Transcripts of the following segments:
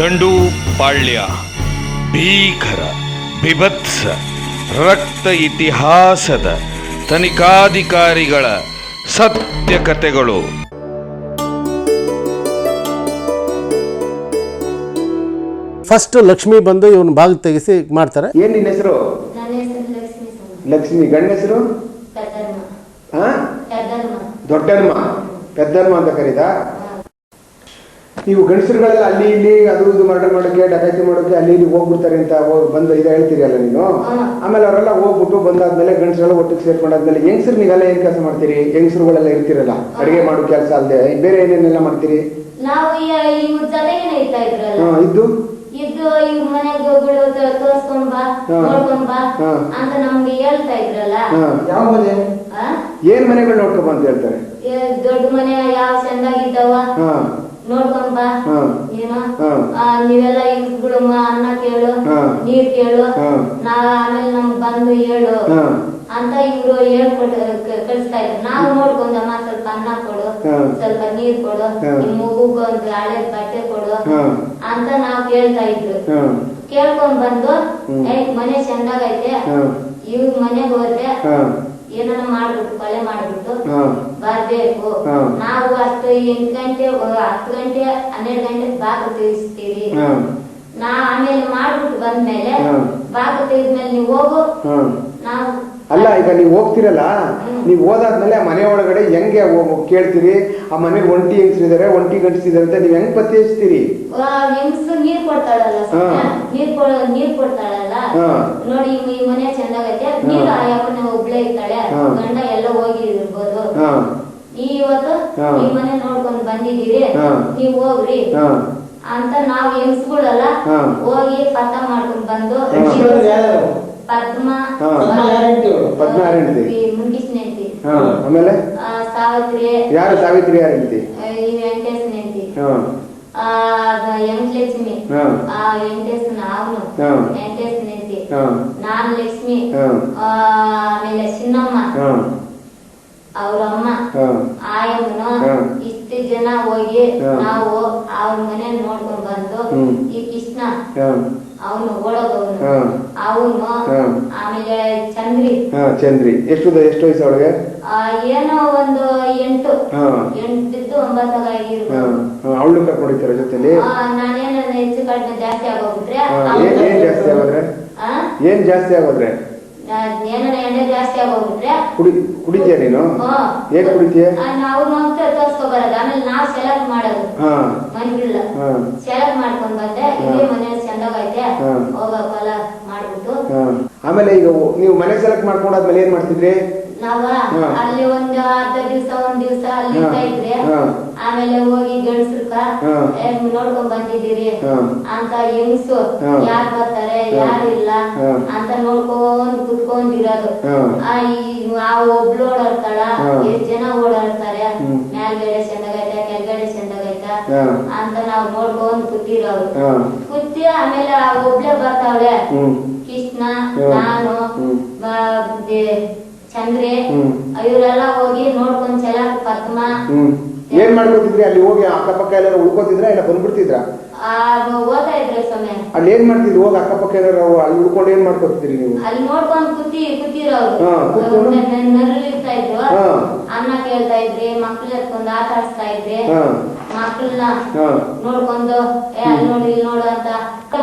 ದಂಡುಪಾಳ್ಯ ಭೀಕರ ಬಿಭತ್ಸ ರಕ್ತ ಇತಿಹಾಸದ ತನಿಖಾಧಿಕಾರಿಗಳ ಸತ್ಯ ಕಥೆಗಳು. ಫಸ್ಟ್ ಲಕ್ಷ್ಮಿ ಬಂದು ಇವನು ಬಾಗಿಲು ತೆಗೆಸಿ ಮಾಡ್ತಾರೆ. ಏನ್ ನಿನ್ನ ಹೆಸರು? ಲಕ್ಷ್ಮಿ. ಗಂಡ ಹೆಸರು ದೊಡ್ಡಮ್ಮ, ಪೆದ್ದಮ್ಮ ಅಂತ ಕರೀದಾ? ನೀವು ಗಂಡಸರುಗಳೆಲ್ಲ ಅಲ್ಲಿ ಇಲ್ಲಿ ಅದು ಇದು ಮರ್ಡರ್ ಮಾಡೋಕೆ ಡಕಾಯಿತಿ ಮಾಡೋಕೆ ಅಲ್ಲಿ ಇಲ್ಲಿ ಹೋಗ್ಬಿಡ್ತಾರೆ ಅಂತ ಬಂದು ಇದು ಹೇಳ್ತೀರಿ ಅಲ್ಲ ನೀನು. ಆಮೇಲೆ ಅವರೆಲ್ಲ ಹೋಗ್ಬಿಟ್ಟು ಬಂದಾದ್ಮೇಲೆ ಗಂಡಸರೆಲ್ಲ ಒಟ್ಟಿಗೆ ಸೇರ್ಕೊಂಡಾದ್ಮೇಲೆ ಹೆಂಗಸರು ನೀವೆಲ್ಲ ಏನ್ ಕೆಲಸ ಮಾಡ್ತೀರಿ? ಹೆಂಗಸರುಗಳೆಲ್ಲ ಇರ್ತಿರಲ್ಲ, ಅಡಿಗೆ ಮಾಡೋ ಕೆಲಸ ಅಲ್ಲದೆ ಬೇರೆ ಏನೇನೆಲ್ಲ ಮಾಡ್ತೀರಿ? ಇದ್ದು ಇವ್ರ ಮನೆಗೆ ತೋರ್ಸ್ಕೊಂಬ ನೋಡ್ಕೊಂಬ ಅಂತ ನಮ್ಗೆ ಹೇಳ್ತಾ ಇದ್ರಲ್ಲ. ಯಾವ ಮನೆ? ಏನ್ ಮನೆಗಳು ನೋಡ್ಕೊಂಬ ಅಂತ ಹೇಳ್ತಾರೆ? ದೊಡ್ಡ ಮನೆ ಯಾವ ಚಂದಾಗಿದ್ದಾವ ನೋಡ್ಕೊಂಬ, ಏನೋ ನೀವೆಲ್ಲ ಇವ್ಗಳು ಅನ್ನ ಕೇಳು, ನೀರ್ ಕೇಳು, ಆಮೇಲೆ ನಮ್ಗ್ ಬಂದು ಹೇಳು ಅಂತ ಇವ್ರು ಹೇಳ್ಕೊಟ್ಟು ಕಳಿಸ್ತಾ ಇದ್ರು. ನಾವು ನೋಡ್ಕೊಂಡಮ್ಮ ಸ್ವಲ್ಪ ಅನ್ನ ಕೊಡು, ಸ್ವಲ್ಪ ನೀರ್ ಕೊಡು, ನಿಮ್ ಮಗುಗ ಒಂದು ಹಳೆ ಬಟ್ಟೆ ಕೊಡು ಅಂತ ನಾವ್ ಕೇಳ್ತಾ ಇದ್ರು. ಕೇಳ್ಕೊಂಡ್ ಬಂದು ಮನೆ ಚಂದಾಗೈತೆ, ಇವ್ರ ಮನೆಗ್ ಹೋದ್ರೆ ಏನಾರ ಮಾಡ್ಬಿಟ್ಟು ಕೊಲೆ ಮಾಡ್ಬಿಟ್ಟು ಬರ್ಬೇಕು. ನಾವು 8 ಗಂಟೆ 10 ಗಂಟೆ 12 ಗಂಟೆ ಬಾಗಿಲು ತೆಗಿಸ್ತೀವಿ. ಆಮೇಲೆ ಮಾಡ್ಬಿಟ್ಟು ಬಂದ್ಮೇಲೆ ಬಾಗಿಲು ತೆಗೆದ್ಮೇಲೆ ನೀವು ಹೋಗು. ನಾವು ಅಲ್ಲ, ಈಗ ನೀವು ಹೋಗ್ತಿರಲ್ಲ, ನೀವು ಹೋದಾದ್ಮೇಲೆ ಮನೆ ಒಳಗಡೆ ಹೆಂಗೆ ಕೇಳ್ತೀರಿ? ಆ ಮನೆಗೆ ಒಂಟಿ ಹೆಂಗಸಿದಾರೆ, ಒಂಟಿ ಗಂಡಸಿದಾರೆ ಅಂತ ನೀವ್ ಹೆಂಗ್ ಪತ್ತೆ ಹಚ್ತೀರಿ? ಹೆಂಗಸು ನೀರ್ ಕೊಡ್ತಾಳಲ್ಲ, ನೀರ್ ಕೊಡ್ತಾಳಲ್ಲ, ನೋಡಿ ಈ ಮನೆ ಚಂದಾಗೈತೆ, ನೀರು ಯಾವನ್ನ ಒಬ್ಳೆ ಇರ್ತಾಳೆ, ಗಂಡ ಎಲ್ಲ ಹೋಗಿರ್ಬೋದು, ಇವತ್ತು ಈ ಮನೆ ನೋಡ್ಕೊಂಡ್ ಬಂದಿದ್ದೀರಿ, ನೀವ್ ಹೋಗ್ರಿ ಅಂತ ನಾವ್ ಹೆಂಗಸ್ಗಳಲ್ಲ ಹೋಗಿ ಪತ್ತ ಮಾಡ್ಕೊಂಡ್ ಬಂದು ಮುಗಿಸ್ನೇಂತಿ, ಆಮೇಲೆ ಸಾವಿತ್ರಿ, ಯಾರು ಸಾವಿತ್ರಿ ಯಾರು ಹೆಂಡತಿ? ವೆಂಕಟೇಶನೇಂತಿ, ಲಕ್ಷ್ಮಿ, ವೆಂಕಟೇಶನ ಅವನು ವೆಂಕಟೇಶನೇಂತಿ, ನಾನ್ ಲಕ್ಷ್ಮಿ, ಆಮೇಲೆ ಚಿನ್ನಮ್ಮ ಅವ್ರ ಅಮ್ಮ ಆಯಮ್ಮನ, ಇಷ್ಟು ಜನ ಹೋಗಿ ನಾವು ಅವ್ರ ಮನೆ ನೋಡ್ಕೊಂಡ್ ಬಂದು ಈ ಕೃಷ್ಣ ಅವನು ಓಡೋದವನು ಅವನು, ಆಮೇಲೆ ಚಂದ್ರಿ ಎಷ್ಟು ವಯಸ್ಸು ಅವಳಿಗೆ? ಏನೋ ಒಂದು 8 9 ಆಗಿರ್ಬೋದು. ಅವಳು ಕರ್ಕೊಂಡಿರ್ತಾರೆ ಜೊತೆಲಿ? ನಾನೇನ ಹೆಚ್ಚು ಕಡಿಮೆ ಜಾಸ್ತಿ ಆಗೋಗ್ಬಿಟ್ರೆ ಏನ್ ಜಾಸ್ತಿ ಆಗೋದ್ರೆ ಏನಾರ ಎಣ್ಣೆ ಜಾಸ್ತಿ ಆಗೋಗ್ಬಿಟ್ರೆ ಕುಡಿತೀಯ ನೀನು? ಏನ್ ಕುಡಿತೀಯ? ನಾವು ತೋರ್ಸ್ಕೊಬಾರದು, ಆಮೇಲೆ ನಾವ್ ಸೆಲೆಕ್ಟ್ ಮಾಡೋದು ಮನೆಗಿಲ್ಲ. ಸೆಲೆಕ್ಟ್ ಮಾಡ್ಕೊಂಡ್ ಬಂದೆ, ಇದೇ ಮನೆ ಚಂದಾಗೈತೆ ಹೋಗಲ್ಲ ಮಾಡ್ಬಿಟ್ಟು. ಆಮೇಲೆ ಈಗ ನೀವು ಮನೆ ಸೆಲೆಕ್ಟ್ ಮಾಡ್ಕೊಂಡಾದ್ಮೇಲೆ ಏನ್ ಮಾಡ್ತಿದ್ರಿ? ನಾವ ಅಲ್ಲಿ ಒಂದು ಅರ್ಧ ದಿವ್ಸ ಒಂದ್ ದಿವ್ಸ ಅಲ್ಲಿ ಇದ್ರೆ ಆಮೇಲೆ ಹೋಗಿ ಗಂಡಸ್ರಕ ನೋಡ್ಕೊಂಡ್ ಬಂದಿದ್ದೀರಿ ಅಂತ ಹೆಂಗ್ಸು ಯಾರ್ ಬರ್ತಾರೆ ಯಾರಿಲ್ಲ ಅಂತ ನೋಡ್ಕೊಂಡ್ ಕುತ್ಕೊಂಡಿರೋದು. ಆ ಒಬ್ಳು ಓಡಾಡ್ತಾಳ, ಎಷ್ಟ್ ಜನ ಓಡಾಡ್ತಾರೆ, ಮೇಲ್ಗಡೆ ಚಂದಾಗೈತ ಕೆಳಗಡೆ ಚಂದಾಗೈತ ಅಂತ ನಾವ್ ನೋಡ್ಕೊಂಡ್ ಕೂತಿರೋರು. ಕೂತಿ ಆಮೇಲೆ ಆ ಒಬ್ಳೆ ಬರ್ತಾವಳೆ, ಕೃಷ್ಣ, ನಾನು, ಚಂದ್ರೆ, ಇವರೆಲ್ಲ ಹೋಗಿ ನೋಡ್ಕೊಂಡ್ ಚೆಲಾಕ್ ಪದ್ಮ. ಏನ್ ಮಾಡ್ಕೊತಿದ್ರಿ ಅಲ್ಲಿ ಹೋಗಿ? ಅಕ್ಕಪಕ್ಕ ಎಲ್ಲಾರು ಉಳ್ಕೋತಿದ್ರ ಇಲ್ಲ ಬಂದ್ಬಿಡ್ತಿದ್ರ? ಓದ್ತಾ ಇದ್ರೆ ಸಮಯ ಅಲ್ಲಿ ಏನ್ ಮಾಡ್ತಿದ್ರಿ? ಹೋಗಿ ಅಕ್ಕಪಕ್ಕ ಎಲ್ಲಾರು ಅಲ್ಲಿ ಉಳ್ಕೊಂಡು ಏನ್ ಮಾಡ್ಕೊತಿದ್ರಿ ನೀವು? ಅಲ್ಲಿ ನೋಡ್ಕೊಂಡ್ ಕೂತಿರೋರು ನರಳಿರ್ತಾ ಇದ್ರು, ಅನ್ನ ಕೇಳ್ತಾ ಇದ್ರಿ, ಮಕ್ಳು ಎತ್ಕೊಂಡು ಆಟ ಆಡ್ಸ್ತಾ ಇದ್ರಿ, ಮಕ್ಳನ್ನ ನೋಡ್ಕೊಂಡು ಅಲ್ಲಿ ನೋಡಿ ಇಲ್ಲಿ ನೋಡು ಅಂತ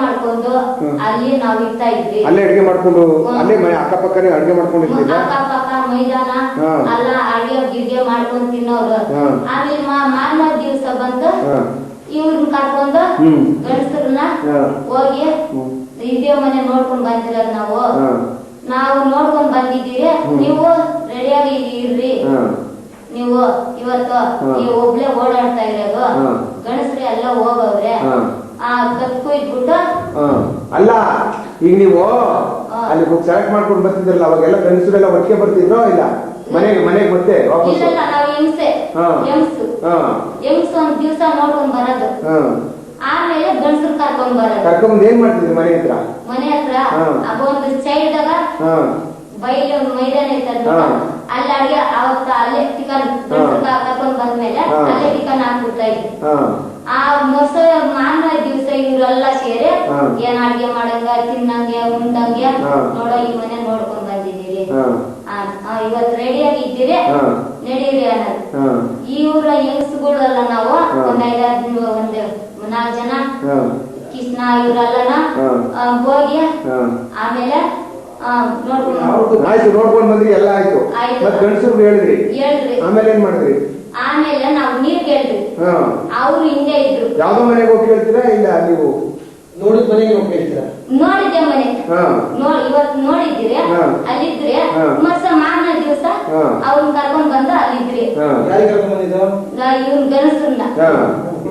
ಮಾಡ್ಕೊಂಡು ಅಲ್ಲಿ ನಾವ್ ಇರ್ತಾ ಇದ್ವಿ. ಅಲ್ಲೇ ಅಡಿಗೆ ಮಾಡ್ಕೊಂಡು ಅಲ್ಲೇ ಅಕ್ಕಪಕ್ಕನೇ ಅಡಿಗೆ ಮಾಡ್ಕೊಂಡಿರ್ತೀವಿ. ಅಕ್ಕಪಕ್ಕ ಮೈದಾನ ಅಲ್ಲ ಅಡಿಗೆ ಗಿಡ್ಗೆ ಮಾಡ್ಕೊಂಡ್ ತಿನ್ನೋರು. ಆಮೇಲೆ ಮಾರನೇ ದಿವ್ಸ ಬಂದು ಇವ್ರನ್ನ ಕರ್ಕೊಂಡು ಗಂಡಸರನ್ನ ಹೋಗಿ ಇದೇ ಮನೆ ನೋಡ್ಕೊಂಡ್ ಬಂದಿರೋದು. ನಾವು ನೋಡ್ಕೊಂಡ್ ಬಂದಿದ್ದೀರಿ, ನೀವು ರೆಡಿಯಾಗಿ ಇರ್ರಿ, ನೀವು ಇವತ್ತು ನೀವು ಒಬ್ಳೆ ಓಡಾಡ್ತಾ ಇರೋದು, ಗಂಡಸ್ರಿ ಎಲ್ಲ ಹೋಗವ್ರೆ ಕತ್ಕು ಇಟ್ಬಿಟ್ಟು. ಅಲ್ಲ, ಈಗ ನೀವು ಅಲ್ಲಿ ಸೆಲೆಕ್ಟ್ ಮಾಡ್ಕೊಂಡು ಬರ್ತಿದ್ರಲ್ಲ, ಅವಾಗೆಲ್ಲ ಗಂಡಸರೆಲ್ಲ ಒಟ್ಟಿಗೆ ಬರ್ತಿದ್ರೋ ಇಲ್ಲ ಮನೆಗೆ ಮತ್ತೆ ವಾಪಸ್? ಇಲ್ಲ, ನಾವು ಹೆಂಗ್ಸು ಒಂದ್ ದಿವ್ಸ ನೋಡ್ಕೊಂಡ್ ಬರೋದು, ಆಮೇಲೆ ಗಂಡಸ್ರು ಕರ್ಕೊಂಡ್ ಬರೋದು. ಕರ್ಕೊಂಡ್ ಏನ್ ಮಾಡ್ತಿದ್ರಿ ಮನೆ ಹತ್ರ? ಮನೆ ಹತ್ರ ಒಂದು ಸೈಡ್ದಾಗ ಬೈಲು ಮೈದಾನ ಐತಲ್ಲ ಅಲ್ಲಿ ಅಡಿಗೆ ಅವತ್ತ ಅಲ್ಲೇ ಚಿಕನ್ ಕರ್ಕೊಂಡ್ ಬಂದ್ಮೇಲೆ ಅಲ್ಲೇ ಚಿಕನ್ ಹಾಕ್ಬಿಡ್ತಾ ಇದ್ವಿ. ಆ ಮಾರನೇ ದಿವಸ ಇವರೆಲ್ಲ ಸೇರಿ ಏನ್ ಅಡ್ಗೆ ಮಾಡಂಗ ತಿನ್ನಂಗೆ ಉಂಡಂಗೆ ನೋಡೋ ಈ ಮನೆ ನೋಡ್ಕೊಂಡ್ ಬಂದಿದ್ದೀರಿ, ಇವತ್ ರೆಡಿಯಾಗಿ ಇದ್ದೀರಿ ನಡೀರಿ ಅನ್ನೋದು. ಇವ್ರ ಹೆಂಗಸುಗಳೆಲ್ಲ ನಾವು ಒಂದ್ 4 ಜನ ಕೃಷ್ಣ ಇವರೆಲ್ಲ ಹೋಗಿ ಆಮೇಲೆ ನೋಡ್ಕೊಂಡ್ ಬಂದ್ರಿ ಎಲ್ಲ ಆಯ್ತು. ಗಂಡಸರು ಹೇಳಿದ್ರಿ, ಆಮೇಲೆ ಏನ್ ಮಾಡಿದ್ರಿ? ಆಮೇಲೆ ನಾವು ನೀರ್ ಕೇಳಿದ್ವಿ, ಅವ್ರು ಹಿಂದೆ ಇದ್ರು. ಯಾವ್ದೋ ಮನೆಗೆ ಹೋಗಿ ಕೇಳ್ತೀರಾ ಇಲ್ಲ ನೀವು ನೋಡಿದ ಮನೆಗೆ ಹೋಗಿ ಕೇಳ್ತೀರಾ? ನೋಡಿದ್ದೆ ಮನೆ ಇವತ್ತು ನೋಡಿದ್ದೀರಿ ಅಲ್ಲಿದ್ರಿ. ಮತ್ತೆ ಮಾರನೇ ದಿವಸ ಅವ್ರನ್ನ ಕರ್ಕೊಂಡ್ ಬಂದು ಅಲ್ಲಿದ್ರಿ. ಯಾರಿಗೆ ಕರ್ಕೊಂಡ್ ಬಂದಿದ್ದು? ಇವ್ನ ಗಣಸರನ್ನ.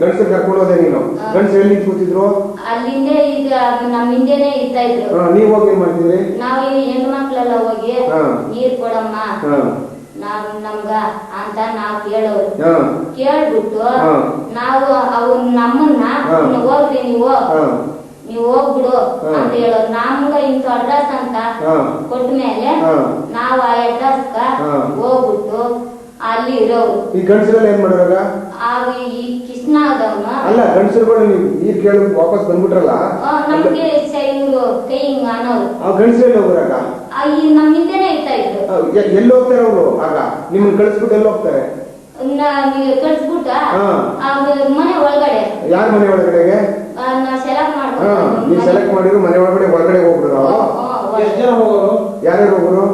ಗಣಸರು ಕರ್ಕೊಂಡು ಹೋದೆ ನೀನು? ಗಣಸರು ಎಲ್ಲಿ ಕೂತಿದ್ರು? ಅಲ್ಲಿಂದ ಈಗ ನಮ್ ಹಿಂದೆನೆ ಇರ್ತಾ ಇದ್ರು. ನೀವ್ ಹೋಗಿ ಏನ್ ಮಾಡ್ತಿದ್ರಿ? ನಾವು ಹೆಣ್ಣು ಮಕ್ಳೆಲ್ಲ ಹೋಗಿ ನೀರ್ ಕೊಡಮ್ಮ ನಮ್ಗ ಅಂತ ನಾವ್ ಕೇಳೋರು. ಕೇಳ್ಬಿಟ್ಟು ನಾವು ಅವ್ನ ನಮ್ಮನ್ನ ಹೋಗ್ರಿ ನೀವು ಹೋಗ್ಬಿಡು ಅಂತ ಹೇಳೋರು. ನಮ್ಗ ಇಂತ ಅಡ್ರೆಸ್ ಅಂತ ಕೊಟ್ಮೇಲೆ ನಾವು ಆ ಅಡ್ರೆಸ್ ಹೋಗ್ಬಿಟ್ಟು ಅಲ್ಲಿ ಇರೋರು. ಈ ಗಂಡಸರೆಲ್ಲ ಏನ್ ಮಾಡೋರಾಗ? ಆಗ ಈ ಕೃಷ್ಣ ಆದವನು ಅಲ್ಲ ಗಂಡಸರುಗಳು ನೀವು ನೀರ್ ಕೇಳಿ ವಾಪಸ್ ಬಂದ್ಬಿಟ್ರಲ್ಲ, ನಮ್ಗೆ ಇವ್ರು ಕೈ ಹಿಂಗ ಅನ್ನೋರು. ಆ ಗಂಡಸರೆಲ್ಲ ಹೋಗ್ರಾಗ ನಮ್ ಹಿಂದೆನೆ ಇರ್ತಾ ಇದ್ರು. ಎಲ್ಲಿ ಹೋಗ್ತಾರೆ ಅವರು? ಆಗ ನಿಮ್ಮನ್ನ ಕಳಿಸ್ಬಿಟ್ಟು ಎಲ್ಲಿ ಹೋಗ್ತಾರೆ? ಕಳ್ಸ್ಬಿಟ್ಟ ಮನೆ ಒಳಗಡೆ. ಯಾರ ಮನೆ ಒಳಗಡೆಗೆ? ಸೆಲೆಕ್ಟ್ ಮಾಡ್ಕೊಂಡು ನೀವು ಸೆಲೆಕ್ಟ್ ಮಾಡಿದ್ರು ಮನೆ ಒಳಗಡೆ ಹೋಗ್ಬಿಡ್ರು ಅವರು. ಎಷ್ಟು ಜನ ಹೋಗೋರು? ಯಾರ್ಯಾರು ಹೋಗೋರು?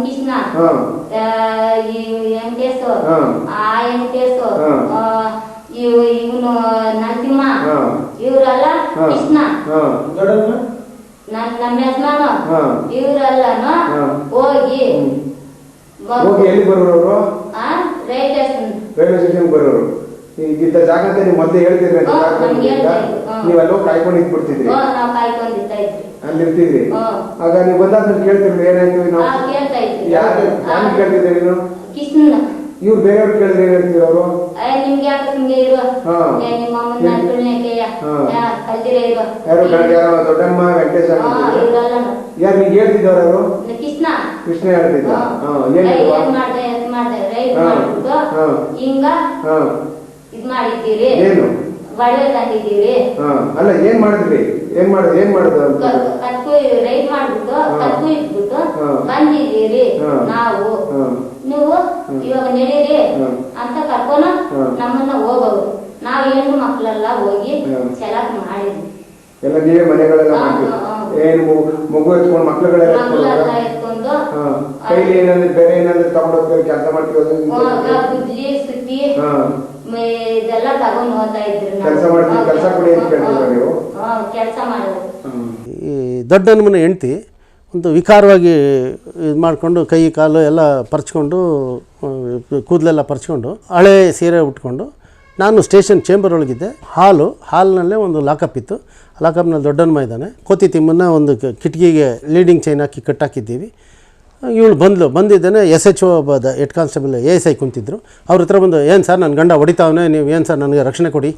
ಕೃಷ್ಣ, ವೆಂಕಟೇಶ್, ಆ ವೆಂಕಟೇಶ್, ಇವನು ನರಸಿಂಹ, ಇವರೆಲ್ಲ ಕೃಷ್ಣ, ನಮ್ಮ ಯಜಮಾನ, ಇವರೆಲ್ಲನು ಹೋಗಿ ಎಲ್ಲಿ ಬರೋರು ಅವರು? ರೈಲ್ವೆ ಸ್ಟೇಷನ್ ಬರೋರು. ಈಗಿದ್ದ ಜಾಗ ಅಂತ ನೀವು ಮೊದಲೇ ಹೇಳ್ತಿದ್ರಿ, ನೀವೆಲ್ಲೋ ಕಾಯ್ಕೊಂಡು ಇದ್ಬಿಡ್ತಿದ್ರಿ, ಅಲ್ಲಿ ಇರ್ತಿದ್ರಿ. ಆಗ ನೀವು ಬಂದಾದ್ಮೇಲೆ ಕೇಳ್ತಿರ್ಲಿ ಏನಾಯ್ತು ಯಾರು ಕೇಳ್ತಿದ್ದೆ ನೀನು? ಇವ್ರು ಬೇರೆಯವ್ರು ಕೇಳಿದ್ರೆ ಏನ್ ಹೇಳ್ತಿದ್ರು ಅವರು? ನಿಮ್ಗೆ ಯಾಕೆ ಹಿಂಗೆ ಇರುವ ನಿಮ್ಮ ಯಾರು ದೊಡ್ಡಮ್ಮ ವೆಂಕಟೇಶ ಯಾರು ನಿಂಗೆ ಹೇಳ್ತಿದ್ದವ್ರು? ಅವರು ಕೃಷ್ಣ ಹೇಳ್ತಿದ್ದ. ಹಿಂಗ ಇದ್ ಮಾಡಿದ್ದೀರಿ, ಏನು ಒಡವೆ ತಂದಿದ್ದೀರಿ. ಅಲ್ಲ ಏನ್ ಮಾಡಿದ್ರಿ? ಏನ್ ಮಾಡುದು? ಕತ್ಕು ರೈಡ್ ಮಾಡ್ಬಿಟ್ಟು ಕತ್ಕು ಇಟ್ಬಿಟ್ಟು ಬಂದಿದ್ದೀರಿ. ನಾವು ನೀವು ಇವಾಗ ನಡೀರಿ ಅಂತ ಕರ್ಕೊಂಡು ನಮ್ಮನ್ನ ಹೋಗೋರು. ನಾವ್ ಹೆಣ್ಣು ಮಕ್ಳೆಲ್ಲ ಹೋಗಿ ಸೆಲೆಕ್ಟ್ ಮಾಡಿದ್ವಿ. ಎಲ್ಲ ನೀವೇ ಮನೆಗಳೆಲ್ಲ ಏನು ಮಗು ಎತ್ಕೊಂಡು ಮಕ್ಳುಗಳೆಲ್ಲ ಎತ್ಕೊಂಡು ಕೈಲಿ ಏನಾದ್ರು ಬೇರೆ ಏನಾದ್ರು ತಗೊಂಡೋಗ್ತಾರೆ ಕೆಲಸ ಮಾಡ್ತೀವಿ ಬುದ್ಲಿ ಸುತ್ತಿ ಇದೆಲ್ಲ ತಗೊಂಡ್ ಹೋಗ್ತಾ ಇದ್ರು. ಕೆಲಸ ಕೊಡಿ ಅಂತ ಕೇಳ್ತೀರಾ ನೀವು? ಕೆಲಸ ಮಾಡೋದು. ಈ ದೊಡ್ಡನ ಹೆಂಡ್ತಿ ಒಂದು ವಿಕಾರವಾಗಿ ಇದು ಮಾಡಿಕೊಂಡು ಕೈ ಕಾಲು ಎಲ್ಲ ಪರ್ಚ್ಕೊಂಡು ಕೂದಲೆಲ್ಲ ಪರ್ಚ್ಕೊಂಡು ಹಳೆ ಸೀರೆ ಉಟ್ಕೊಂಡು ನಾನು ಸ್ಟೇಷನ್ ಚೇಂಬರ್ ಒಳಗಿದ್ದೆ. ಹಾಲ್ನಲ್ಲೇ ಒಂದು ಲಾಕಪ್ ಇತ್ತು. ಲಾಕಪ್ನಲ್ಲಿ ದೊಡ್ಡಮ್ಮ ಇದ್ದಾನೆ. ಕೋತಿ ತಿಮ್ಮನ್ನ ಒಂದು ಕಿಟಕಿಗೆ ಲೀಡಿಂಗ್ ಚೈನ್ ಹಾಕಿ ಕಟ್ಟಾಕಿದ್ದೀವಿ. ಇವಳು ಬಂದಿದ್ದಾನೆ. SHO head constable ASI ಕುಂತಿದ್ರು. ಅವ್ರ ಹತ್ರ ಬಂದು ಏನು ಸರ್ ನನ್ನ ಗಂಡ ಹೊಡಿತಾವನೆ, ನೀವು ಏನು ಸರ್ ನನಗೆ ರಕ್ಷಣೆ ಕೊಡಿ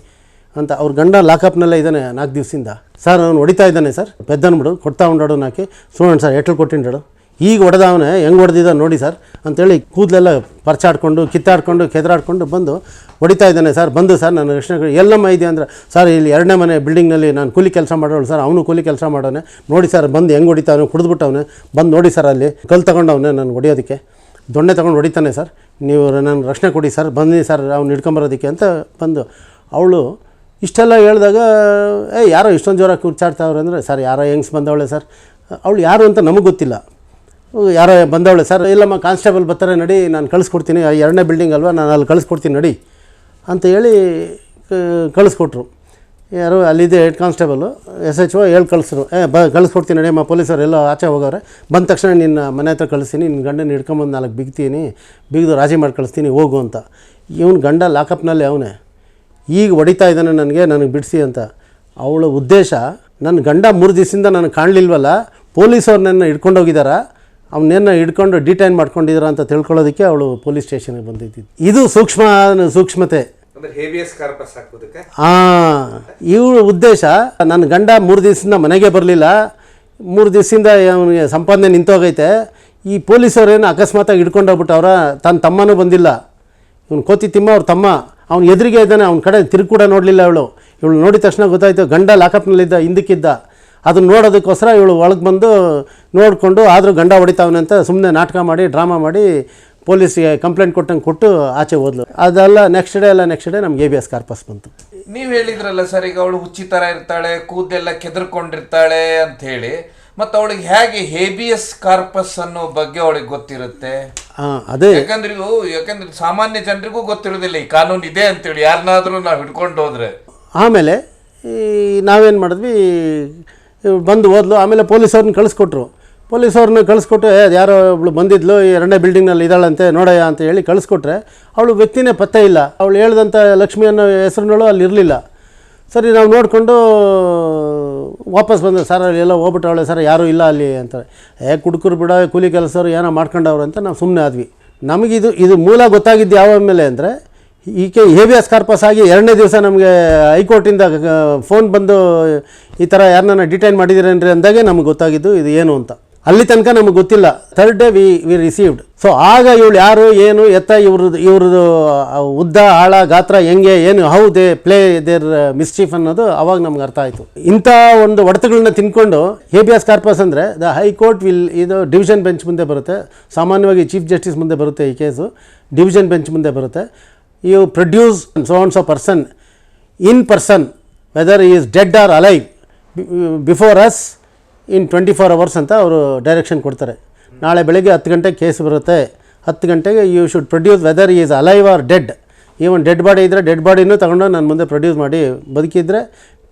ಅಂತ. ಅವ್ರ ಗಂಡ ಲಾಕಪ್ನಲ್ಲೇ ಇದ್ದಾನೆ 4 ದಿವಸದಿಂದ. ಸರ್ ಅವನು ಹೊಡಿತಾ ಇದ್ದಾನೆ ಸರ್, ಪೆದ್ದನ್ಬಿಡು ಕೊಡ್ತಾ ಉಂಡಾಡು ನಾಕಿ ಸುಮ್ಮನೆ ಸರ್ ಎಟ್ಲು ಕೊಟ್ಟಿಂಡಾಡು, ಈಗ ಹೊಡೆದವನೇ ಹೆಂಗೆ ಹೊಡೆದಿದ್ದ ನೋಡಿ ಸರ್ ಅಂತೇಳಿ ಕೂದಲೆಲ್ಲ ಪರ್ಚಾಡ್ಕೊಂಡು ಕಿತ್ತಾಡ್ಕೊಂಡು ಕೆದರಾಡ್ಕೊಂಡು ಬಂದು ಹೊಡಿತಾ ಇದ್ದಾನೆ. ಸರ್ ಬಂದು ಸರ್ ನನ್ನ ರಕ್ಷಣೆ ಎಲ್ಲಮ್ಮ ಇದೆ ಅಂದರೆ, ಸರ್ ಇಲ್ಲಿ 2ನೇ ಮನೆ ಬಿಲ್ಡಿಂಗ್ನಲ್ಲಿ ನಾನು ಕೂಲಿ ಕೆಲಸ ಮಾಡೋಳು ಸರ್, ಅವನು ಕೂಲಿ ಕೆಲಸ ಮಾಡೋನೆ ನೋಡಿ ಸರ್, ಬಂದು ಹೆಂಗೆ ಹೊಡಿತಾವನೆ ಕುಡಿದ್ಬಿಟ್ಟವನೆ, ಬಂದು ನೋಡಿ ಸರ್ ಅಲ್ಲಿ ಕಲ್ಲು ತಗೊಂಡವನೇ ನಾನು ಹೊಡಿಯೋದಕ್ಕೆ, ದೊಣ್ಣೆ ತೊಗೊಂಡು ಹೊಡಿತಾನೆ ಸರ್, ನೀವು ನನ್ನ ರಕ್ಷಣೆ ಕೊಡಿ ಸರ್, ಬನ್ನಿ ಸರ್ ಅವ್ನು ಹಿಡ್ಕೊಂಬರೋದಕ್ಕೆ ಅಂತ ಬಂದು. ಅವಳು ಇಷ್ಟೆಲ್ಲ ಹೇಳಿದಾಗ ಯಾರೋ ಇಷ್ಟೊಂದು ಜೋರಾಗಿ ಕೂರ್ಚಾಡ್ತಾವ್ರೆ ಅಂದರೆ, ಸರ್ ಯಾರೋ ಹೆಂಗ್ಸ್ ಬಂದವಳೆ ಸರ್, ಅವಳು ಯಾರು ಅಂತ ನಮಗೆ ಗೊತ್ತಿಲ್ಲ, ಯಾರೋ ಬಂದವಳೆ ಸರ್, ಇಲ್ಲಮ್ಮ ಕಾನ್ಸ್ಟೇಬಲ್ ಬರ್ತಾರೆ ನಡಿ ನಾನು ಕಳಿಸ್ಕೊಡ್ತೀನಿ, 2ನೇ ಬಿಲ್ಡಿಂಗ್ ಅಲ್ವಾ ನಾನು ಅಲ್ಲಿ ಕಳಿಸ್ಕೊಡ್ತೀನಿ ನಡಿ ಅಂತ ಹೇಳಿ ಕಳಿಸ್ಕೊಟ್ರು. ಯಾರು ಅಲ್ಲಿದೆ ಹೆಡ್ ಕಾನ್ಸ್ಟೇಬಲು SHO ಹೇಳಿ ಕಳಿಸ್ರು. ಕಳಿಸ್ಕೊಡ್ತೀನಿ ನಡಿಯಮ್ಮ, ಪೊಲೀಸರು ಎಲ್ಲ ಆಚೆ ಹೋಗೋರೆ, ಬಂದ ತಕ್ಷಣ ನಿನ್ನ ಮನೆ ಹತ್ರ ಕಳಿಸ್ತೀನಿ, ನಿನ್ನ ಗಂಡನ ಹಿಡ್ಕೊಂಬಂದು 4 ಬಿಗಿದು ರಾಜಿ ಮಾಡಿ ಕಳಿಸ್ತೀನಿ ಹೋಗು ಅಂತ. ಇವನು ಗಂಡ ಲಾಕಪ್ನಲ್ಲಿ ಅವನೇ, ಈಗ ಹೊಡಿತಾ ಇದ್ದಾನೆ ನನಗೆ ಬಿಡಿಸಿ ಅಂತ. ಅವಳ ಉದ್ದೇಶ ನನ್ನ ಗಂಡ 3 ದಿವಸದಿಂದ ನನಗೆ ಕಾಣಲಿಲ್ವಲ್ಲ, ಪೊಲೀಸವ್ರನ್ನ ಹಿಡ್ಕೊಂಡೋಗಿದ್ದಾರ, ಅವನ್ನೇನು ಹಿಡ್ಕೊಂಡು ಡಿಟೈನ್ ಮಾಡ್ಕೊಂಡಿದ್ದಾರೆ ಅಂತ ತಿಳ್ಕೊಳ್ಳೋದಕ್ಕೆ ಅವಳು ಪೊಲೀಸ್ ಸ್ಟೇಷನ್ಗೆ ಬಂದಿದ್ದು. ಇದು ಸೂಕ್ಷ್ಮತೆ. ಇವಳ ಉದ್ದೇಶ ನನ್ನ ಗಂಡ 3 ದಿವಸದಿಂದ ಮನೆಗೆ ಬರಲಿಲ್ಲ, 3 ದಿವಸದಿಂದ ಅವನಿಗೆ ಸಂಪಾದನೆ ನಿಂತೋಗೈತೆ. ಈ ಪೊಲೀಸವ್ರೇನು ಅಕಸ್ಮಾತಾಗಿ ಹಿಡ್ಕೊಂಡೋಗ್ಬಿಟ್ಟು ತನ್ನ ತಮ್ಮನೂ ಬಂದಿಲ್ಲ, ಇವನು ಕೋತಿ ತಿಮ್ಮ ಅವ್ರ ತಮ್ಮ ಅವ್ನು ಎದುರಿಗೆ ಇದ್ದಾನೆ, ಅವ್ನ ಕಡೆ ತಿರುಗಿ ಕೂಡ ನೋಡಲಿಲ್ಲ. ಇವಳು ನೋಡಿದ ತಕ್ಷಣ ಗೊತ್ತಾಯಿತು ಗಂಡ ಲಾಕಪ್ನಲ್ಲಿದ್ದ, ಹಿಂದಕ್ಕಿದ್ದ. ಅದನ್ನು ನೋಡೋದಕ್ಕೋಸ್ಕರ ಇವಳು ಒಳಗೆ ಬಂದು ನೋಡಿಕೊಂಡು ಆದರೂ ಗಂಡ ಹೊಡಿತಾವನೆ ಅಂತ ಸುಮ್ಮನೆ ನಾಟಕ ಮಾಡಿ ಡ್ರಾಮಾ ಮಾಡಿ ಪೊಲೀಸ್ಗೆ ಕಂಪ್ಲೇಂಟ್ ಕೊಟ್ಟು ಆಚೆ ಹೋದ್ಲು. ಅದೆಲ್ಲ ನೆಕ್ಸ್ಟ್ ಡೇ ನಮ್ಗೆ ABS ಕಾರ್ಪಸ್ ಬಂತು. ನೀವು ಹೇಳಿದ್ರಲ್ಲ ಸರ್, ಈಗ ಅವಳು ಹುಚ್ಚಿ ಥರ ಇರ್ತಾಳೆ, ಕೂದಲೆಲ್ಲ ಕೆದರ್ಕೊಂಡಿರ್ತಾಳೆ ಅಂತ ಹೇಳಿ, ಮತ್ತು ಅವಳಿಗೆ ಹೇಗೆ ಹೇಬಿಯಸ್ ಕಾರ್ಪಸ್ ಅನ್ನೋ ಬಗ್ಗೆ ಅವಳಿಗೆ ಗೊತ್ತಿರುತ್ತೆ? ಅದೇ ಯಾಕಂದ್ರೆ ಸಾಮಾನ್ಯ ಜನರಿಗೂ ಗೊತ್ತಿರೋದಿಲ್ಲ ಈ ಕಾನೂನು ಇದೆ ಅಂತೇಳಿ, ಯಾರನ್ನಾದ್ರೂ ನಾವು ಹಿಡ್ಕೊಂಡು ಹೋದ್ರೆ. ಆಮೇಲೆ ನಾವೇನು ಮಾಡಿದ್ವಿ, ಬಂದು ಹೋದ್ಲು. ಆಮೇಲೆ ಪೊಲೀಸವ್ರನ್ನ ಕಳಿಸ್ಕೊಟ್ಟು ಯಾರೋ ಒಬ್ಳು ಬಂದಿದ್ಲು, 2ನೇ ಬಿಲ್ಡಿಂಗ್ನಲ್ಲಿ ಇದ್ದಾಳಂತೆ ನೋಡಯ್ಯ ಅಂತ ಹೇಳಿ ಕಳಿಸ್ಕೊಟ್ರೆ ಅವಳು ವ್ಯಕ್ತಿನೇ ಪತ್ತೆ ಇಲ್ಲ. ಅವಳು ಹೇಳ್ದಂಥ ಲಕ್ಷ್ಮಿ ಅನ್ನೋ ಹೆಸರುಗಳು ಅಲ್ಲಿ ಇರಲಿಲ್ಲ. ಸರಿ, ನಾವು ನೋಡಿಕೊಂಡು ವಾಪಸ್ ಬಂದು, ಸರ್ ಎಲ್ಲ ಹೋಗ್ಬಿಟ್ಟವಳೆ ಸರ್, ಯಾರೂ ಇಲ್ಲ ಅಲ್ಲಿ ಅಂತಾರೆ. ಕುಡುಕರು ಬಿಡ, ಕೂಲಿ ಕೆಲಸವ್ರು ಏನೋ ಮಾಡ್ಕೊಂಡವ್ರು ಅಂತ ನಾವು ಸುಮ್ಮನೆ ಆದ್ವಿ. ನಮಗಿದು ಮೂಲ ಗೊತ್ತಾಗಿದ್ದು ಯಾವ ಮೇಲೆ ಅಂದರೆ, ಈಕೆ ಹೇಬಿಯಸ್ ಕಾರ್ಪಸ್ ಆಗಿ 2ನೇ ದಿವಸ ನಮಗೆ ಹೈಕೋರ್ಟಿಂದ ಫೋನ್ ಬಂದು ಈ ಥರ ಯಾರನ್ನ ಡಿಟೈನ್ ಮಾಡಿದ್ದೀರೇನ್ರಿ ಅಂದಾಗೆ ನಮಗೆ ಗೊತ್ತಾಗಿದ್ದು ಇದು ಏನು ಅಂತ. ಅಲ್ಲಿ ತನಕ ನಮಗೆ ಗೊತ್ತಿಲ್ಲ. 3rd day we received. So ಆಗ ಇವಳು ಯಾರು, ಏನು ಎತ್ತ, ಇವ್ರದ್ದು ಉದ್ದ, ಆಳ, ಗಾತ್ರ ಹೆಂಗೆ, ಏನು, how they play their mischief ಅನ್ನೋದು ಅವಾಗ ನಮ್ಗೆ ಅರ್ಥ ಆಯಿತು. ಇಂಥ ಒಂದು ಹೊಡೆತಗಳನ್ನ ತಿನ್ಕೊಂಡು ಹೇಬಿಯಸ್ ಕಾರ್ಪಸ್ ಅಂದರೆ ದ ಹೈಕೋರ್ಟ್ ಇದು ಡಿವಿಷನ್ ಬೆಂಚ್ ಮುಂದೆ ಬರುತ್ತೆ. ಸಾಮಾನ್ಯವಾಗಿ ಚೀಫ್ ಜಸ್ಟಿಸ್ ಮುಂದೆ ಬರುತ್ತೆ ಈ ಕೇಸು, ಡಿವಿಷನ್ ಬೆಂಚ್ ಮುಂದೆ ಬರುತ್ತೆ. You produce so and so person in person, whether he is dead or alive, before us in 24 hours ಅಂತ ಅವರು ಡೈರೆಕ್ಷನ್ ಕೊಡ್ತಾರೆ. ನಾಳೆ ಬೆಳಗ್ಗೆ 10 ಗಂಟೆಗೆ ಕೇಸ್ ಬರುತ್ತೆ, 10 ಗಂಟೆಗೆ ಯು ಶುಡ್ ಪ್ರೊಡ್ಯೂಸ್ ವೆದರ್ ಈ is alive R dead. Even dead body ಇದ್ದರೆ ಡೆಡ್ ಬಾಡಿನೂ ತಗೊಂಡು ನನ್ನ ಮುಂದೆ ಪ್ರೊಡ್ಯೂಸ್ ಮಾಡಿ, ಬದುಕಿದ್ರೆ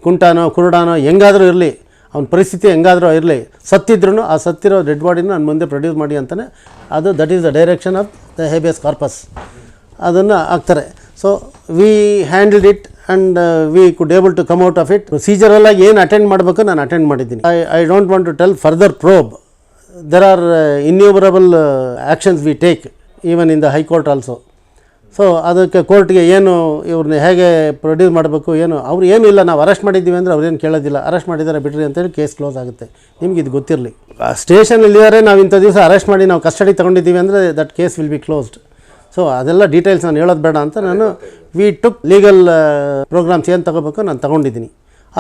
ಕುಂಟಾನೋ ಕುರುಡಾನೋ ಹೆಂಗಾದರೂ ಇರಲಿ, ಅವ್ನ ಪರಿಸ್ಥಿತಿ ಹೆಂಗಾದರೂ ಇರಲಿ, ಸತ್ತಿದ್ರೂ ಆ ಸತ್ತಿರೋ ಡೆಡ್ ಬಾಡಿನ ನನ್ನ ಮುಂದೆ ಪ್ರೊಡ್ಯೂಸ್ ಮಾಡಿ ಅಂತಲೇ ಅದು that is the direction of the habeas corpus. ಅದನ್ನು ಹಾಕ್ತಾರೆ. So we handled it and we could able to come out of it. ಪ್ರೊಸೀಜರಲ್ಲಾಗಿ ಏನು ಅಟೆಂಡ್ ಮಾಡಬೇಕು ನಾನು ಅಟೆಂಡ್ ಮಾಡಿದ್ದೀನಿ. I don't want to tell further probe. There are innumerable actions we take even in the high court also. So ಅದಕ್ಕೆ ಕೋರ್ಟ್ಗೆ ಏನು ಇವ್ರನ್ನ ಹೇಗೆ ಪ್ರೊಡ್ಯೂಸ್ ಮಾಡಬೇಕು, ಏನು ಅವ್ರು ಏನೂ ಇಲ್ಲ, ನಾವು ಅರೆಸ್ಟ್ ಮಾಡಿದ್ದೀವಿ ಅಂದರೆ ಅವ್ರೇನು ಕೇಳೋದಿಲ್ಲ, ಅರೆಸ್ಟ್ ಮಾಡಿದ್ದಾರೆ ಬಿಡ್ರಿ ಅಂತೇಳಿ ಕೇಸ್ ಕ್ಲೋಸ್ ಆಗುತ್ತೆ. ನಿಮ್ಗೆ ಇದು ಗೊತ್ತಿರಲಿ. ಸ್ಟೇಷನಲ್ಲಿದ್ದಾರೆ, ನಾವು ಇಂಥ ದಿವಸ ಅರೆಸ್ಟ್ ಮಾಡಿ ನಾವು ಕಸ್ಟಡಿ ತೊಗೊಂಡಿದ್ದೀವಿ ಅಂದರೆ that case will be closed. So ಅದೆಲ್ಲ ಡೀಟೇಲ್ಸ್ ನಾನು ಹೇಳೋದು ಬೇಡ ಅಂತ ನಾನು ವಿ ಟುಕ್ ಲೀಗಲ್ ಪ್ರೋಗ್ರಾಮ್ಸ್ ಏನು ತೊಗೋಬೇಕು ನಾನು ತೊಗೊಂಡಿದ್ದೀನಿ.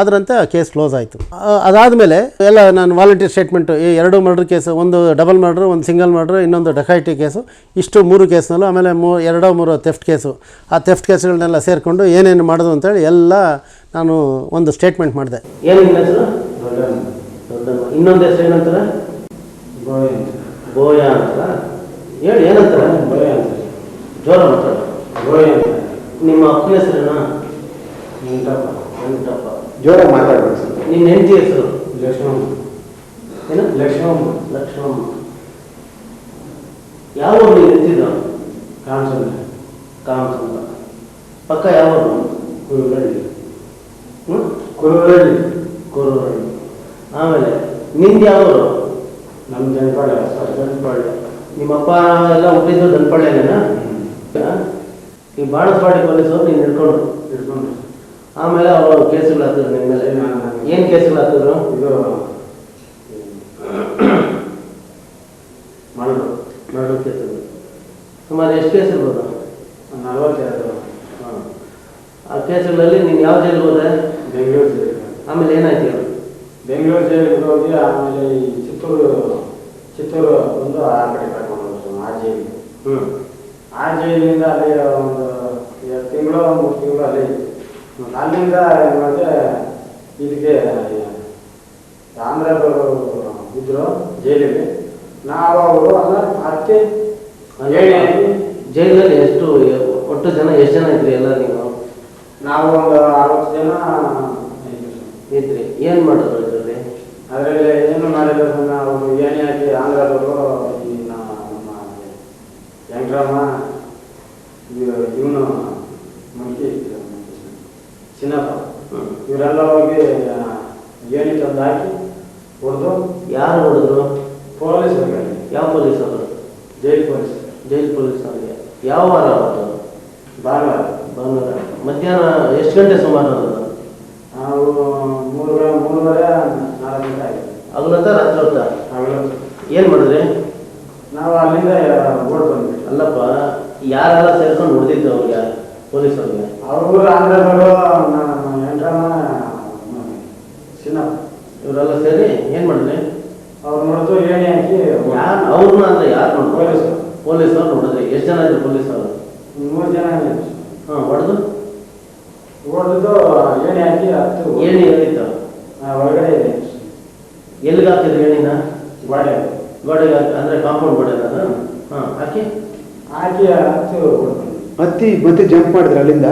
ಅದರಂತೆ ಆ ಕೇಸ್ ಕ್ಲೋಸ್ ಆಯಿತು. ಅದಾದಮೇಲೆ ಎಲ್ಲ ನಾನು ವಾಲಂಟಿಯರ್ ಸ್ಟೇಟ್ಮೆಂಟು, 2 ಮರ್ಡ್ರ್ ಕೇಸು, ಒಂದು ಡಬಲ್ ಮರ್ಡ್ರು, ಒಂದು ಸಿಂಗಲ್ ಮರ್ಡ್ರು, ಇನ್ನೊಂದು ಡಕಾಯಿಟಿ ಕೇಸು, ಇಷ್ಟು 3 ಕೇಸ್ನಲ್ಲೂ, ಆಮೇಲೆ 2-3 ಥೆಫ್ಟ್ ಕೇಸು. ಆ ಥೆಫ್ಟ್ ಕೇಸುಗಳನ್ನೆಲ್ಲ ಸೇರಿಕೊಂಡು ಏನೇನು ಮಾಡೋದು ಅಂತೇಳಿ ಎಲ್ಲ ನಾನು ಒಂದು ಸ್ಟೇಟ್ಮೆಂಟ್ ಮಾಡಿದೆ. ಏನಿಲ್ಲ ಹೆಸರು ಇನ್ನೊಂದು ಹೆಸರು ಏನಂತಾರೆ, ಬೋಯ ಅಂತಾರ, ಹೇಳಿ ಏನಂತಾರೆ, ಬೋಯ ಅಂತ ಜೋರ ಮಾತಾಡ. ಬೋಯ ಅಂತ. ನಿಮ್ಮ ಅಪ್ಪನ ಹೆಸರೇನಾ? ವೆಂಕಟಪ್ಪ. ಜೋರ ಮಾತಾಡ್ಬೇಕು. ನಿನ್ನ ಹೆಂಡತಿ ಹೆಸರು? ಲಕ್ಷ್ಮಮ್ಮ. ಏನು? ಲಕ್ಷ್ಮಮ್ಮ. ಯಾವ ಊರು ನೀವು ನಿಂತಿದ್ದು? ಕಾಮಸಂದ್ರ. ಪಕ್ಕ ಯಾವ ಊರು? ಕುರುವಳ್ಳಿ. ಆಮೇಲೆ ನಿಂದು ಯಾವ ಊರು? ನಮ್ಮ ದನಪಾಳ್ಯ. ನಿಮ್ಮಪ್ಪ ಎಲ್ಲ ಹುಟ್ಟಿದ್ದು ದನಪಾಳ್ಯನೇನಾ? ಈ ಬಾಣಸ್ವಾಡಿ ಪೊಲೀಸರು ನೀನು ಹಿಡ್ಕೊಂಡು ಆಮೇಲೆ ಅವರು ಕೇಸುಗಳು ಹಾಕಿದ್ರು ನಿಮ್ಮ ಮೇಲೆ. ಏನು ಕೇಸುಗಳು ಹಾಕಿದ್ರು? ಇದು ಮರ್ಡರ್ ಕೇಸುಗಳು. ಸುಮಾರು ಎಷ್ಟು ಕೇಸ್ ಇರ್ಬೋದು? 42. ಆ ಕೇಸುಗಳಲ್ಲಿ ನೀನು ಯಾವ ಜೈಲಿಗೆ ಹೋದೆ? ಬೆಂಗಳೂರು ಜೈಲಿಗೆ. ಆಮೇಲೆ ಏನಾಯ್ತು ಹೇಳು? ಬೆಂಗಳೂರು ಜೈಲಿಗೆ ಹೋಗಿ ಆಮೇಲೆ ಈ ಚಿತ್ತೂರು ಒಂದು ಆ ಕಡೆ ಕರ್ಕೊಂಡು ಹೋದ್ರು ಆ ಜೈಲಿಗೆ. ಆ ಜೈಲಿಂದ ಅಲ್ಲಿ ಒಂದು 2 ತಿಂಗಳು 3 ತಿಂಗಳು ಅಲ್ಲಿ ಅಲ್ಲಿಂದ ಮತ್ತೆ ಇದಕ್ಕೆ ಆಂಧ್ರದವರು ಇದ್ರು ಜೈಲಿಗೆ. ನಾವು ಅವರು ಅಲ್ಲ ಅದಕ್ಕೆ ಜೈಲಲ್ಲಿ ಎಷ್ಟು ಒಟ್ಟು ಜನ ಎಷ್ಟು ಜನ ಇದ್ರಿ ಎಲ್ಲ ನೀವು? ನಾವು ಒಂದು 60 ಜನ ಇದ್ರಿ. ಏನು ಮಾಡಿದ್ರು ಇದರಲ್ಲಿ? ಅದರಲ್ಲಿ ಏನು ಮಾಡಿದ್ರು, ನಾವು ಏನೇ ಹಾಕಿ ಆಂಧ್ರದವರು ಈ ನಮ್ಮ ವೆಂಕಟರಾಮ ಇವನು ಮಂಕಿ ಚಿನ್ನಪ್ಪ ಇವರೆಲ್ಲ ಹೋಗಿ ಏಣಿ ತಂದು ಹಾಕಿ ಹೊಡೆದು. ಯಾರು ಹೊಡೆದ್ರು? ಪೊಲೀಸರಿಗೆ. ಯಾವ ಪೊಲೀಸರು? ಜೈಲ್ ಪೊಲೀಸ್ ಅವರಿಗೆ. ಯಾವ ವಾರ ಅವತ್ತು? ಭಾನುವಾರ. ಮಧ್ಯಾಹ್ನ ಎಷ್ಟು ಗಂಟೆ ಸುಮಾರು? ನಾವು 3:30 4 ಗಂಟೆ ಆಗಿದೆ. ಹಗಲತ್ತ ರಾತ್ರಿ? ಏನು ಮಾಡಿದ್ರಿ? ನಾವು ಅಲ್ಲಿಂದ ಓಡ್ ಬಂದ್ವಿ. ಅಲ್ಲಪ್ಪ, ಯಾರೆಲ್ಲ ಸೇರ್ಕೊಂಡು ಹೊಡೆದಿದ್ದು ಅವ್ರಿಗೆ, ಪೊಲೀಸವ್ರಿಗೆ? ಅವರು ಆಂಧ್ರದವರು, ಎಂಟ್ರಮ್ಮ, ಚಿನ್ನಪ್ಪ ಇವರೆಲ್ಲ ಸೇರಿ ಏನು ಮಾಡಿದ್ರಿ? ಅವ್ರು ನೋಡಿದ್ರು ಏಣಿ ಹಾಕಿ. ಯಾರು ಅವ್ರನ್ನ ಅಂದ್ರೆ ಯಾರು ನೋಡಿ? ಪೊಲೀಸರು. ಪೊಲೀಸವ್ರು ನೋಡಿದ್ರಿ? ಎಷ್ಟು ಜನ ಇದ್ರು ಪೊಲೀಸವರು? 3 ಜನ ಇದ್ರು. ಹಾಂ, ಹೊಡೆದು ಹೊಡೆದು ಏಣಿ ಹಾಕಿ ಹತ್ತು. ಏಣಿ ಎಲ್ಲಿತ್ತು? ಹೊರಗಡೆ ಇದೆ. ಎಲ್ಲಿಗೆ ಹಾಕಿದ್ರಿ ಏಣಿನ? ಗೋಡೆ. ಗೋಡೆಗೆ ಅಂದರೆ ಕಾಂಪೌಂಡ್ ಗೋಡೆ ಅದು? ಹಾಂ, ಹಾಕಿ ಹಾಕಿ ಹತ್ತು ಹೊಡ್ಕೊಂಡು. ಹತ್ತಿ ಮತ್ತೆ ಜಂಪ್ ಮಾಡಿದ್ರೆ ಅಲ್ಲಿಂದ?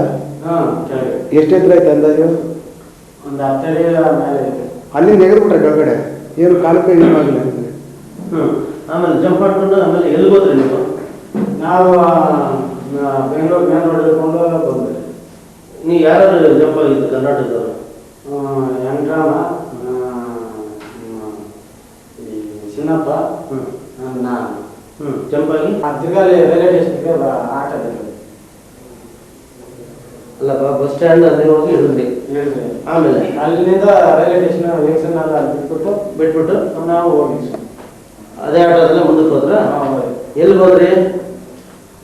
ಹಾಂ, ಕೆಳಗೆ. ಎಷ್ಟು ಎತ್ತರ ಆಯ್ತು ಅಂದಾಜು? ಒಂದು 10 ಅಡಿ ಮೇಲೆ ಇದೆ. ಅಲ್ಲಿಂದ ಎಗರ್ಬಿಟ್ರೆ ಕೆಳಗಡೆ? ಏನು ಕಾಲಕ್ಕೆ ಏನು ಆಗಿಲ್ಲ ನಿಮಗೆ? ಆಮೇಲೆ ಜಂಪ್ ಮಾಡ್ಕೊಂಡು ಆಮೇಲೆ ಎಲ್ಲಿಗೆ ಹೋದ್ರಿ ನೀವು? ನಾವು ಬೆಂಗಳೂರು ಮೇನ್ ರೋಡ್ ಹಿಡ್ಕೊಂಡು ಬಂದ್ವಿ. ನೀವು ಯಾರು ಜಂಪ್ ಆಗಿದ್ದು ಕರ್ನಾಟಕದವರು? ಎಂಟ್ರಮ್ಮ, ಚಿನ್ನಪ್ಪ, ನಾನು. ಜಂಪ್ ಆಗಿ ತಿರ್ಗಾಲಿ ರೈಲ್ವೆ ಸ್ಟೇಷನ್ಗೆ ಆಟ ಅಲ್ಲಪ್ಪ, ಬಸ್ ಸ್ಟ್ಯಾಂಡ್ ಅಲ್ಲಿ ಹೋಗಿ ಹಿಡಿದ್ರಿ. ಆಮೇಲೆ ಅಲ್ಲಿಂದ ರೈಲ್ವೆ ಸ್ಟೇಷನ್ ಎಕ್ಸನ್ ಅಲ್ಲಿ ಬಿಟ್ಬಿಟ್ಟು ನಾವು ಹೋಗಿ ಅದೇ ಆಟೋದಲ್ಲೇ ಮುಂದಕ್ಕೆ ಹೋದ್ರ? ಎಲ್ಲಿ ಹೋದ್ರಿ?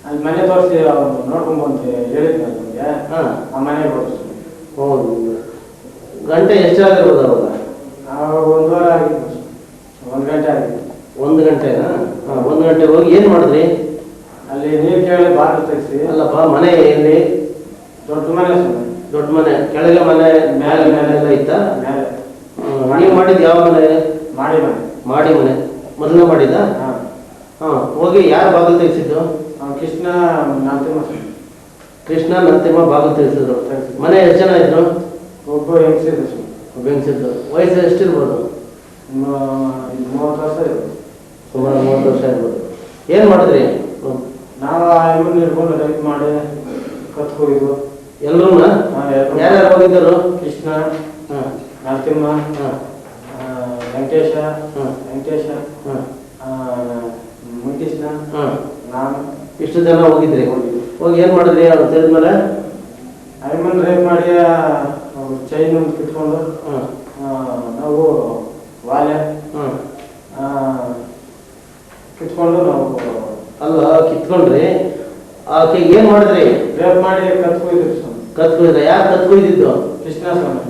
ಅಲ್ಲಿ ಮನೆ ತೋರಿಸಿ ನೋಡ್ಕೊಂಡ್ ಬಂದು ಹೇಳಿದ್ನ ನಮಗೆ. ಆ ಮನೆಗೆ ತೋರಿಸಿ. ಹೌದು. ಗಂಟೆ ಎಷ್ಟಾಗಿರ್ಬೋದು ಅವಾಗ? ಅವಾಗ 1 ವಾರ ಆಗಿತ್ತು. 1 ಗಂಟೆ ಆಗಿತ್ತು. 1 ಗಂಟೆನಾ? 1 ಗಂಟೆ ಹೋಗಿ ಏನು ಮಾಡಿದ್ರಿ? ಅಲ್ಲಿ ನೀರು ಕೇಳಿ ಬಾಗಿಲು ತೆಗಿಸಿ. ಅಲ್ಲಪ್ಪ, ಮನೆ ಎಲ್ಲಿ? ದೊಡ್ಡ ಮನೆ. ದೊಡ್ಡ ಮನೆ. ಕೆಳಗೆ ಮನೆ ಮೇಲೆ ಎಲ್ಲ ಇತ್ತಾ? ಮೇಲೆ. ನೀವು ಮಾಡಿದ್ದು ಯಾವ ಮನೆ? ಮಾಡಿ ಮನೆ. ಮಾಡಿ ಮನೆ ಮೊದಲೇ ಮಾಡಿದ್ದ? ಹಾಂ. ಹೋಗಿ ಯಾರು ಬಾಗಿಲು ತೆಗೆಸಿದ್ದು? ಕೃಷ್ಣ, ನಂತಿಮ್ಮ. ಕೃಷ್ಣ, ನಂತಿಮ್ಮ ಬಾಗಿಲು ತೆಗೆಸಿದ್ರು. ಮನೆ ಎಷ್ಟು ಜನ ಇದ್ರು? ಒಬ್ಬ ಹೆಂಗಸಿದ್ರು. ಬೆಂಗ್ಸಿದ್ದು. ವಯಸ್ಸು ಎಷ್ಟಿರ್ಬೋದು? 30 ವರ್ಷ ಇರ್ಬೋದು. ಸುಮಾರು 30 ವರ್ಷ ಇರ್ಬೋದು. ಏನು ಮಾಡಿದ್ರಿ? ನಾವು ಇವ್ರನ್ನ ಹಿಡ್ಕೊಂಡು ರೈಟ್ ಮಾಡಿ ಕತ್ಕೋಗಿದ್ವು ಎಲ್ಲರೂ. ಯಾರ್ಯಾರು ಹೋಗಿದ್ದರು? ಕೃಷ್ಣ, ನರಸಿಂಹ, ವೆಂಕಟೇಶ, ಮುನಿಕೃಷ್ಣ, ನಾನು. ಇಷ್ಟು ಜನ ಹೋಗಿದ್ರಿ. ಹೋಗಿ ಏನು ಮಾಡಿದ್ರಿ? ಅವ್ರು ತಿಳಿದ್ಮೇಲೆ ಐಮನ್ ರೇಪ್ ಮಾಡಿ ಚೈನ್ ಕಿತ್ಕೊಂಡು ನಾವು ವಾಲೆ ಕಿತ್ಕೊಂಡು ನಾವು. ಅಲ್ಲ, ಕಿತ್ಕೊಂಡ್ರಿ. ಆಕೆ ಏನು ಮಾಡಿದ್ರಿ? ರೇಪ್ ಮಾಡಿ ಕತ್ಕೊಯ್ದು. ಕತ್ಕೊಯ್ದ? ಯಾರು ಕತ್ಕೊಯ್ದಿದ್ದು? ಕೃಷ್ಣ ಸ್ವಾಮಿ.